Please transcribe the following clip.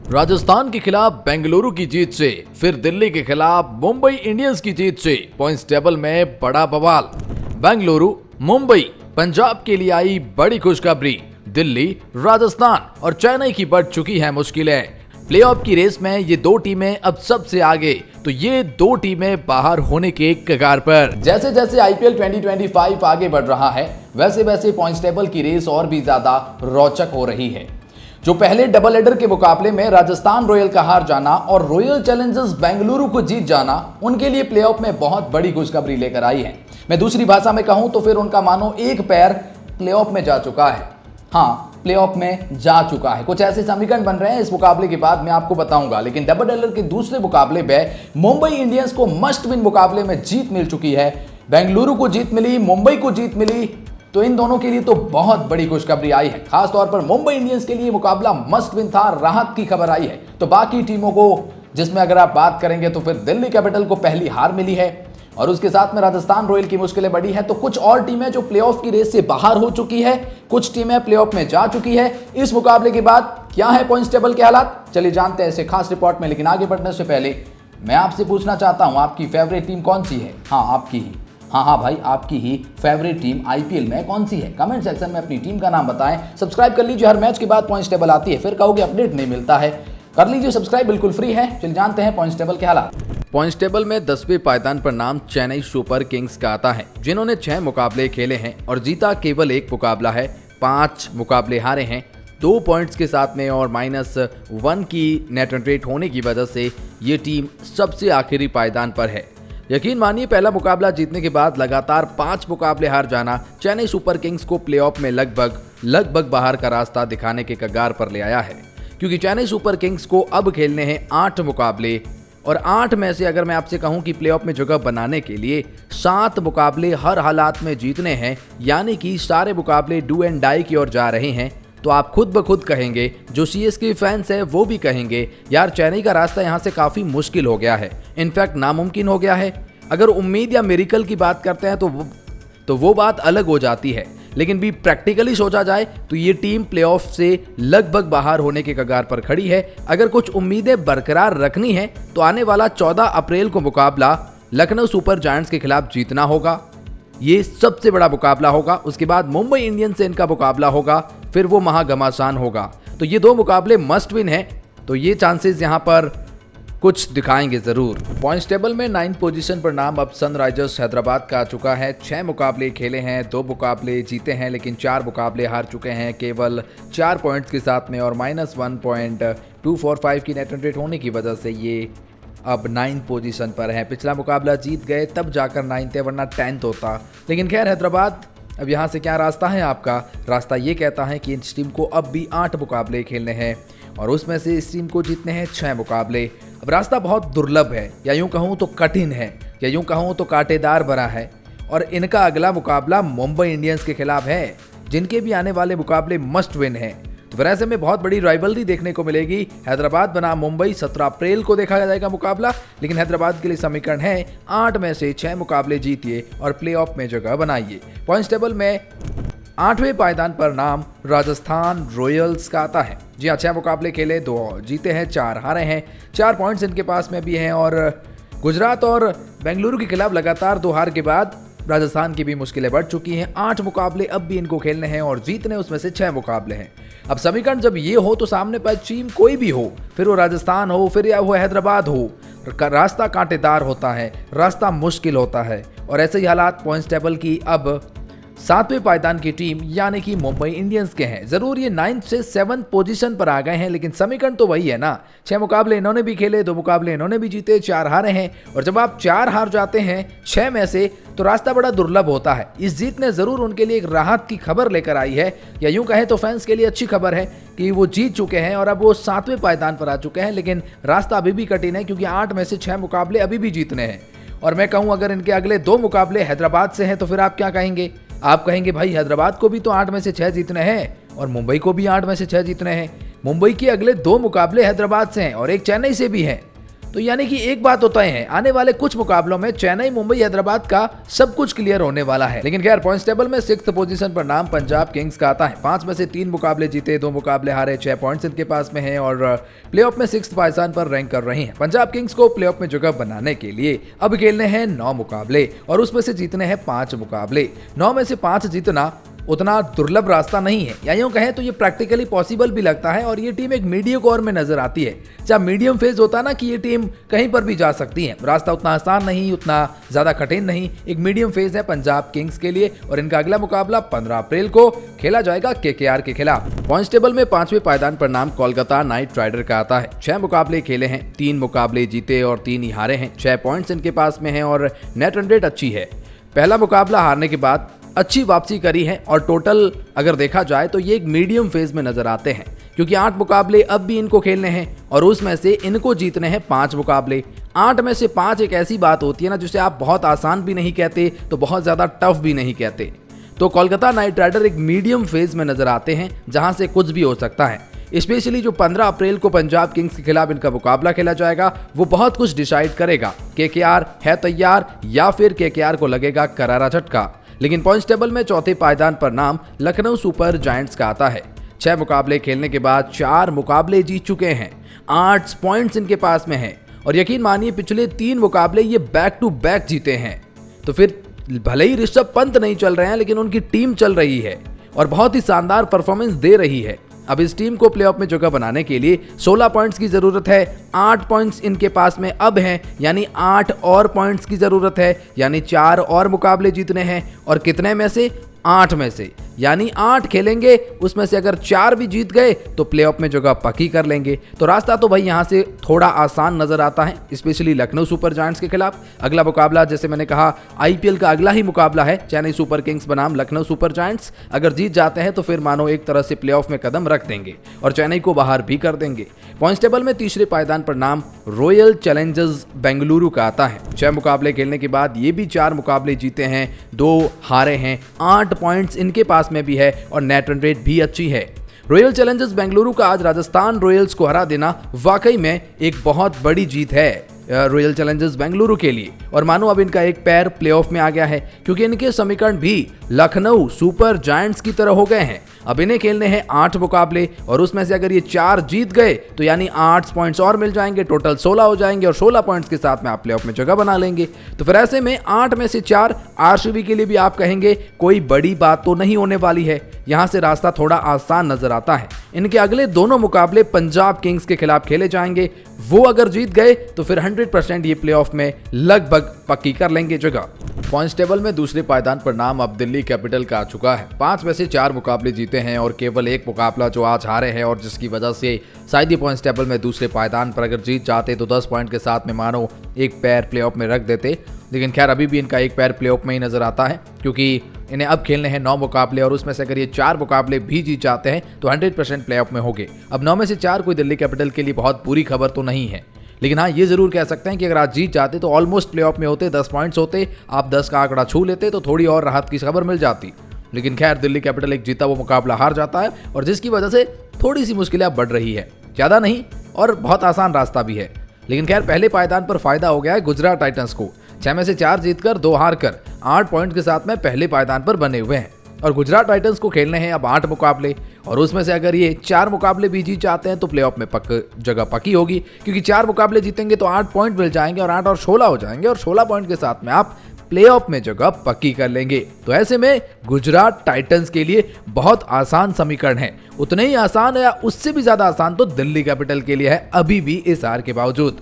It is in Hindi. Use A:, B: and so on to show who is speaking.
A: राजस्थान के खिलाफ बेंगलुरु की जीत से फिर दिल्ली के खिलाफ मुंबई इंडियंस की जीत से पॉइंट्स टेबल में बड़ा बवाल। बेंगलुरु, मुंबई, पंजाब के लिए आई बड़ी खुशखबरी। दिल्ली, राजस्थान और चेन्नई की बढ़ चुकी है मुश्किलें। प्लेऑफ की रेस में ये दो टीमें अब सबसे आगे, तो ये दो टीमें बाहर होने के कगार पर। जैसे जैसे आईपीएल 2025 आगे बढ़ रहा है, वैसे वैसे पॉइंट्स टेबल की रेस और भी ज्यादा रोचक हो रही है। जो पहले डबल हेडर के मुकाबले में राजस्थान रॉयल का हार जाना और रॉयल चैलेंजर्स बेंगलुरु को जीत जाना उनके लिए प्लेऑफ में बहुत बड़ी खुशखबरी लेकर आई है। मैं दूसरी भाषा में कहूं तो फिर उनका मानो एक पैर प्लेऑफ में जा चुका है। हाँ, प्लेऑफ में जा चुका है। कुछ ऐसे समीकरण बन रहे हैं इस मुकाबले के बाद मैं आपको बताऊंगा। लेकिन डबल हेडर के दूसरे मुकाबले में मुंबई इंडियंस को मस्ट विन मुकाबले में जीत मिल चुकी है। बेंगलुरु को जीत मिली, मुंबई को जीत मिली, तो इन दोनों के लिए तो बहुत बड़ी खुशखबरी आई है। खास तौर पर मुंबई इंडियंस के लिए मुकाबला मस्ट विन था, राहत की खबर आई है। तो बाकी टीमों को, जिसमें अगर आप बात करेंगे तो फिर दिल्ली कैपिटल को पहली हार मिली है और उसके साथ में राजस्थान रॉयल की मुश्किलें बढ़ी है। तो कुछ और टीमें जो प्लेऑफ की रेस से बाहर हो चुकी है, कुछ टीमें प्लेऑफ में जा चुकी है। इस मुकाबले के बाद क्या है पॉइंट्स टेबल के हालात, चलिए जानते हैं इसे खास रिपोर्ट में। लेकिन आगे बढ़ने से पहले मैं आपसे पूछना चाहता हूं, आपकी फेवरेट टीम कौन सी है? हाँ, आपकी ही। हाँ भाई, आपकी ही फेवरेट टीम आईपीएल में कौन सी है? कमेंट सेक्शन में अपनी टीम का नाम बताएं। सब्सक्राइब कर लीजिए, हर मैच के बाद पॉइंट्स टेबल आती है, फिर कहोगे अपडेट नहीं मिलता है। कर लीजिए सब्सक्राइब, बिल्कुल फ्री है। चलिए जानते हैं पॉइंट्स टेबल के हालात। पॉइंट्स टेबल में 10वें पायदान पर नाम चेन्नई सुपर किंग्स का आता है, जिन्होंने 6 मुकाबले खेले हैं और जीता केवल 1 मुकाबला है। 5 मुकाबले हारे हैं 2 पॉइंट्स के साथ में और -1 की नेट रन रेट होने की वजह से ये टीम सबसे आखिरी पायदान पर है। यकीन मानिए, पहला मुकाबला जीतने के बाद लगातार 5 मुकाबले हार जाना चेन्नई सुपर किंग्स को प्लेऑफ में लगभग बाहर का रास्ता दिखाने के कगार पर ले आया है। क्योंकि चेन्नई सुपर किंग्स को अब खेलने हैं 8 मुकाबले और 8 में से अगर मैं आपसे कहूं कि प्लेऑफ में जगह बनाने के लिए 7 मुकाबले हर हालात में जीतने हैं, यानी कि सारे मुकाबले डू एंड डाई की ओर जा रहे हैं, तो आप खुद ब खुद कहेंगे, जो सीएसके फैंस है वो भी कहेंगे, यार चेन्नई का रास्ता यहाँ से काफ़ी मुश्किल हो गया है, इनफैक्ट नामुमकिन हो गया है। अगर उम्मीद या मिरेकल की बात करते हैं तो वो बात अलग हो जाती है। लेकिन भी प्रैक्टिकली सोचा जाए तो ये टीम प्लेऑफ से लगभग बाहर होने के कगार पर खड़ी है। अगर कुछ उम्मीदें बरकरार रखनी है तो आने वाला 14 अप्रैल को मुकाबला लखनऊ सुपर जायंट्स के खिलाफ जीतना होगा। ये सबसे बड़ा मुकाबला होगा। उसके बाद मुंबई इंडियंस से इनका मुकाबला होगा, फिर वो महाघमासान होगा। तो ये 2 मुकाबले मस्ट विन है, तो ये चांसेस यहाँ पर कुछ दिखाएंगे जरूर। पॉइंट्स टेबल में 9th पोजीशन पर नाम अब सनराइजर्स हैदराबाद का आ चुका है। 6 मुकाबले खेले हैं, 2 मुकाबले जीते हैं, लेकिन 4 मुकाबले हार चुके हैं केवल 4 पॉइंट्स के साथ में और -1.245 की नेट रन रेट होने की वजह से ये अब 9th पोजीशन पर है। पिछला मुकाबला जीत गए तब जाकर 9th है, वरना 10th होता। लेकिन खैर, हैदराबाद अब यहाँ से क्या रास्ता है आपका? रास्ता ये कहता है कि इस टीम को अब भी 8 मुकाबले खेलने हैं और उसमें से इस टीम को जीतने हैं 6 मुकाबले। अब रास्ता बहुत दुर्लभ है, या यूं कहूं तो कठिन है, या यूं कहूं तो कांटेदार भरा है। और इनका अगला मुकाबला मुंबई इंडियंस के खिलाफ है, जिनके भी आने वाले मुकाबले मस्ट विन है। तो फिर ऐसे में बहुत बड़ी राइवलरी देखने को मिलेगी। हैदराबाद बनाम मुंबई 17 अप्रैल को देखा जाएगा मुकाबला। लेकिन हैदराबाद के लिए समीकरण है 8 में से 6 मुकाबले जीतिए और प्लेऑफ में जगह बनाइए। पॉइंट्स टेबल में 8वें पायदान पर नाम राजस्थान रॉयल्स का आता है। जी हाँ, 6 मुकाबले खेले, 2 जीते हैं, 4 हारे हैं, 4 पॉइंट्स इनके पास में भी हैं। और गुजरात और बेंगलुरु के खिलाफ लगातार 2 हार के बाद राजस्थान की भी मुश्किलें बढ़ चुकी हैं। 8 मुकाबले अब भी इनको खेलने हैं और जीतने उसमें से 6 मुकाबले हैं। अब समीकरण जब ये हो तो सामने पर टीम कोई भी हो, फिर वो राजस्थान हो, फिर या वो हैदराबाद हो, रास्ता कांटेदार होता है, रास्ता मुश्किल होता है। और ऐसे ही हालात पॉइंट्स टेबल की अब 7वें पायदान की टीम यानी कि मुंबई इंडियंस के हैं। जरूर ये 9th से 7th पोजीशन पर आ गए हैं, लेकिन समीकरण तो वही है ना। 6 मुकाबले इन्होंने भी खेले, 2 मुकाबले इन्होंने भी जीते, 4 हारे हैं। और जब आप 4 हार जाते हैं 6 में से, तो रास्ता बड़ा दुर्लभ होता है। इस जीत ने जरूर उनके लिए एक राहत की खबर लेकर आई है, या यूं कहें तो फैंस के लिए अच्छी खबर है कि वो जीत चुके हैं और अब वो 7वें पायदान पर आ चुके हैं। लेकिन रास्ता अभी भी कठिन है, क्योंकि 8 में से 6 मुकाबले अभी भी जीतने हैं। और मैं कहूँ अगर इनके अगले 2 मुकाबले हैदराबाद से हैं, तो फिर आप क्या कहेंगे? आप कहेंगे भाई हैदराबाद को भी तो 8 में से 6 जीतने हैं और मुंबई को भी 8 में से 6 जीतने हैं। मुंबई के अगले 2 मुकाबले हैदराबाद से हैं और एक चेन्नई से भी हैं। तो यानी कि एक बात तो तय है, आने वाले कुछ मुकाबलों में चेन्नई, मुंबई, हैदराबाद का सब कुछ क्लियर होने वाला है। लेकिन खैर पॉइंट्स टेबल में 6th पोजीशन पर नाम पंजाब किंग्स का आता है। 5 में से 3 मुकाबले जीते, 2 मुकाबले हारे, 6 पॉइंट्स इनके पास में हैं और प्लेऑफ में 6th पाकिस्तान पर रैंक कर रहे हैं। पंजाब किंग्स को प्लेऑफ में जगह बनाने के लिए अब खेलने हैं 9 मुकाबले और उसमें से जीतने हैं 5 मुकाबले। 9 में से 5 जीतना उतना दुर्लभ रास्ता नहीं है, या यूं कहें तो ये प्रैक्टिकली पॉसिबल भी लगता है और ये टीम एक मीडियम कोर में नजर आती है। जब मीडियम फेज होता है ना कि ये टीम कहीं पर भी जा सकती है, रास्ता उतना आसान नहीं, उतना ज्यादा कठिन नहीं, एक मीडियम फेज है पंजाब किंग्स के लिए और इनका अगला मुकाबला 15 अप्रैल को खेला जाएगा केकेआर के खिलाफ। पॉइंट्स टेबल में 5वें पायदान पर नाम कोलकाता नाइट राइडर का आता है। 6 मुकाबले खेले हैं, 3 मुकाबले जीते और 3 ही हारे हैं। 6 पॉइंट्स इनके पास में हैं और नेट रन रेट अच्छी है। पहला मुकाबला हारने के बाद अच्छी वापसी करी है और टोटल अगर देखा जाए तो ये एक मीडियम फेज में नजर आते हैं, क्योंकि 8 मुकाबले अब भी इनको खेलने हैं और उसमें से इनको जीतने हैं 5 मुकाबले। 8 में से 5 एक ऐसी बात होती है ना जिसे आप बहुत आसान भी नहीं कहते तो बहुत ज्यादा टफ भी नहीं कहते। तो कोलकाता नाइट राइडर एक मीडियम फेज में नजर आते हैं जहां से कुछ भी हो सकता है। स्पेशली जो 15 अप्रैल को पंजाब किंग्स के खिलाफ इनका मुकाबला खेला जाएगा वो बहुत कुछ डिसाइड करेगा। केकेआर है तैयार या फिर केकेआर को लगेगा करारा झटका। लेकिन पॉइंट्स टेबल में 4थे पायदान पर नाम लखनऊ सुपर जायंट्स का आता है। 6 मुकाबले खेलने के बाद 4 मुकाबले जीत चुके हैं, 8 पॉइंट्स इनके पास में हैं और यकीन मानिए पिछले 3 मुकाबले ये बैक टू बैक जीते हैं। तो फिर भले ही ऋषभ पंत नहीं चल रहे हैं लेकिन उनकी टीम चल रही है और बहुत ही शानदार परफॉर्मेंस दे रही है। अब इस टीम को प्लेऑफ में जगह बनाने के लिए 16 पॉइंट्स की जरूरत है। 8 पॉइंट्स इनके पास में अब हैं, यानी 8 और पॉइंट्स की जरूरत है, यानी 4 और मुकाबले जीतने हैं और कितने में से 8 में से, यानी 8 खेलेंगे उसमें से अगर 4 भी जीत गए तो प्लेऑफ में जगह पक्की कर लेंगे। तो रास्ता तो भाई यहाँ से थोड़ा आसान नजर आता है, स्पेशली लखनऊ सुपर जायंट्स के खिलाफ। अगला मुकाबला जैसे मैंने कहा आईपीएल का अगला ही मुकाबला है चेन्नई सुपर किंग्स बनाम लखनऊ सुपर जायंट्स। अगर जीत जाते हैं तो फिर मानो एक तरह से प्लेऑफ में कदम रख देंगे और चेन्नई को बाहर भी कर देंगे। पॉइंट्स टेबल में 3रे पायदान पर नाम रॉयल चैलेंजर्स बेंगलुरु का आता है। 6 मुकाबले खेलने के बाद ये भी 4 मुकाबले जीते हैं, 2 हारे हैं, 8 पॉइंट्स इनके पास में भी है और नेट रन रेट भी अच्छी है। रॉयल चैलेंजर्स बेंगलुरु का आज राजस्थान रॉयल्स को हरा देना वाकई में एक बहुत बड़ी जीत है रॉयल चैलेंजर्स बेंगलुरु के लिए और मानो अब इनका एक पैर प्लेऑफ में आ गया है, क्योंकि इनके समीकरण भी लखनऊ सुपर जायंट्स की तरह हो गए हैं। अब इन्हें खेलने हैं 8 मुकाबले और उसमें से अगर ये 4 जीत गए तो यानी 8 पॉइंट्स और मिल जाएंगे, टोटल 16 हो जाएंगे और 16 पॉइंट्स के साथ में आप प्लेऑफ में जगह बना लेंगे। तो फिर ऐसे में 8 में से 4 आरसीबी के लिए भी आप कहेंगे कोई बड़ी बात तो नहीं होने वाली है। यहां से रास्ता थोड़ा आसान नजर आता है। इनके अगले दोनों मुकाबले पंजाब किंग्स के खिलाफ खेले जाएंगे, वो अगर जीत गए तो फिर 100% ये प्लेऑफ में लगभग पक्की कर लेंगे जगह। पॉइंट्स टेबल में 2रे पायदान पर नाम अब दिल्ली कैपिटल का आ चुका है। 5 में से 4 मुकाबले जीते हैं और केवल 1 मुकाबला जो आज हारे हैं और जिसकी वजह से शायद ही पॉइंट्स टेबल में 2रे पायदान पर अगर जीत जाते तो 10 पॉइंट के साथ में मानो एक पैर प्लेऑफ में रख देते। लेकिन खैर अभी भी इनका एक पैर प्लेऑफ में ही नजर आता है, क्योंकि इन्हें अब खेलने हैं 9 मुकाबले और उसमें से अगर ये 4 मुकाबले भी जीत जाते हैं तो 100% प्लेऑफ में होंगे। अब 9 में से 4 कोई दिल्ली कैपिटल के लिए बहुत बुरी खबर तो नहीं है, लेकिन हाँ ये जरूर कह सकते हैं कि अगर आज जीत जाते तो ऑलमोस्ट प्लेऑफ में होते, 10 पॉइंट्स होते, आप 10 का आंकड़ा छू लेते तो थोड़ी और राहत की खबर मिल जाती। लेकिन खैर दिल्ली कैपिटल एक जीता वो मुकाबला हार जाता है और जिसकी वजह से थोड़ी सी मुश्किलें बढ़ रही है, ज़्यादा नहीं और बहुत आसान रास्ता भी है। लेकिन खैर पहले पायदान पर फायदा हो गया है गुजरात टाइटंस को। 6 में से 4 जीतकर 2 हारकर 8 पॉइंट के साथ में पहले पायदान पर बने हुए हैं और गुजरात टाइटंस को खेलने हैं अब 8 मुकाबले और उसमें से अगर ये 4 मुकाबले भी जीत जाते हैं तो प्लेऑफ में जगह पक्की होगी, क्योंकि 4 मुकाबले जीतेंगे तो 8 पॉइंट मिल जाएंगे और 8 और 16 हो जाएंगे और 16 पॉइंट के साथ में आप प्लेऑफ में जगह पक्की कर लेंगे। तो ऐसे में गुजरात टाइटंस के लिए बहुत आसान समीकरण है, उतने ही आसान या उससे भी ज्यादा आसान तो दिल्ली कैपिटल के लिए है अभी भी इस हार के बावजूद।